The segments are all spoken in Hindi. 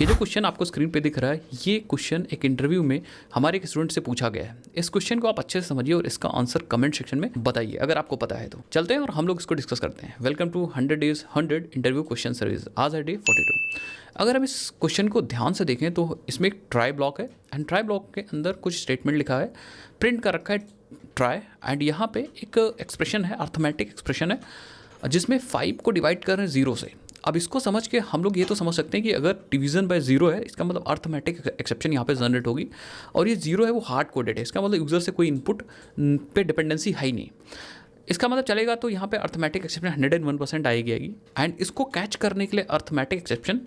ये जो क्वेश्चन आपको स्क्रीन पे दिख रहा है, ये क्वेश्चन एक इंटरव्यू में हमारे एक स्टूडेंट से पूछा गया है। इस क्वेश्चन को आप अच्छे से समझिए और इसका आंसर कमेंट सेक्शन में बताइए अगर आपको पता है तो। चलते हैं और हम लोग इसको डिस्कस करते हैं। Welcome to 100 days 100 interview question series. आज है डे 42। अगर हम इस क्वेश्चन को ध्यान से देखें तो इसमें एक ट्राई ब्लॉक है एंड ट्राई ब्लॉक के अंदर कुछ स्टेटमेंट लिखा है, प्रिंट कर रखा है ट्राई, एंड यहाँ पे एक एक्सप्रेशन है, अर्थमेटिक एक्सप्रेशन है, जिसमें 5 को डिवाइड कर रहे हैं 0 से। अब इसको समझ के हम लोग ये तो समझ सकते हैं कि अगर डिवीजन बाय 0 है, इसका मतलब अर्थमेटिक एक्सेप्शन यहाँ पे जनरेट होगी, और ये 0 है वो हार्ड कोडेड है, इसका मतलब यूज़र से कोई इनपुट पे डिपेंडेंसी है ही नहीं। इसका मतलब चलेगा तो यहाँ पे अर्थमेटिक एक्सेप्शन 101% आएगी। एंड इसको कैच करने के लिए अर्थमेटिक एक्सेप्शन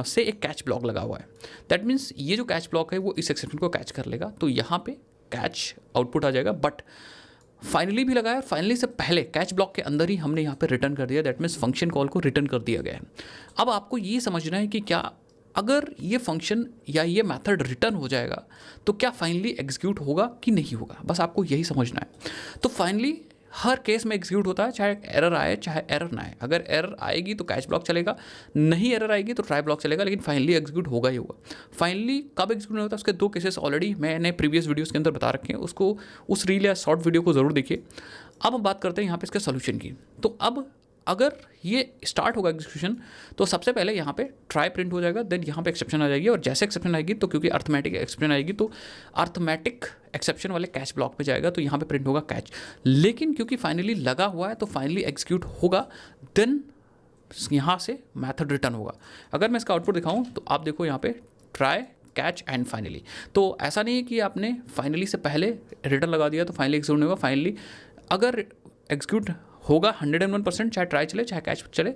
से एक कैच ब्लॉक लगा हुआ है। दैट मीन्स ये जो कैच ब्लॉक है वो इस एक्सेप्शन को कैच कर लेगा, तो यहाँ पे कैच आउटपुट आ जाएगा। बट फाइनली भी लगाया, और फाइनली से पहले कैच ब्लॉक के अंदर ही हमने यहाँ पे रिटर्न कर दिया। दैट मीन्स फंक्शन कॉल को रिटर्न कर दिया गया है। अब आपको ये समझना है कि क्या अगर ये फंक्शन या ये मेथड रिटर्न हो जाएगा तो क्या फाइनली एग्जीक्यूट होगा कि नहीं होगा, बस आपको यही समझना है। तो फाइनली हर केस में एग्जीक्यूट होता है, चाहे एरर आए चाहे एरर ना आए। अगर एरर आएगी तो कैच ब्लॉक चलेगा, नहीं एरर आएगी तो ट्राई ब्लॉक चलेगा, लेकिन फाइनली एग्जीक्यूट होगा ही होगा। फाइनली कब एग्जीक्यूट नहीं होता, उसके 2 केसेस ऑलरेडी मैंने प्रीवियस वीडियोस के अंदर बता रखे हैं, उसको उस रील या शॉर्ट वीडियो को ज़रूर देखिए। अब हम बात करते हैं यहाँ पे इसके सोल्यूशन की। तो अब अगर ये स्टार्ट होगा एग्जीक्यूशन तो सबसे पहले यहाँ पे ट्राई प्रिंट हो जाएगा, देन यहाँ पे एक्सेप्शन आ जाएगी, और जैसे एक्सेप्शन आएगी तो क्योंकि अर्थमेटिक एक्सेप्शन आएगी तो अर्थमेटिक एक्सेप्शन वाले कैच ब्लॉक पे जाएगा, तो यहाँ पे प्रिंट होगा कैच। लेकिन क्योंकि फाइनली लगा हुआ है तो फाइनली एग्जीक्यूट होगा, देन यहाँ से मैथड रिटर्न होगा। अगर मैं इसका आउटपुट दिखाऊँ तो आप देखो यहाँ पे ट्राई कैच एंड फाइनली। तो ऐसा नहीं है कि आपने फाइनली से पहले रिटर्न लगा दिया तो फाइनली एग्जीक्यूट नहीं होगा। फाइनली अगर एग्जीक्यूट होगा 101%, चाहे ट्राई चले चाहे कैच चले,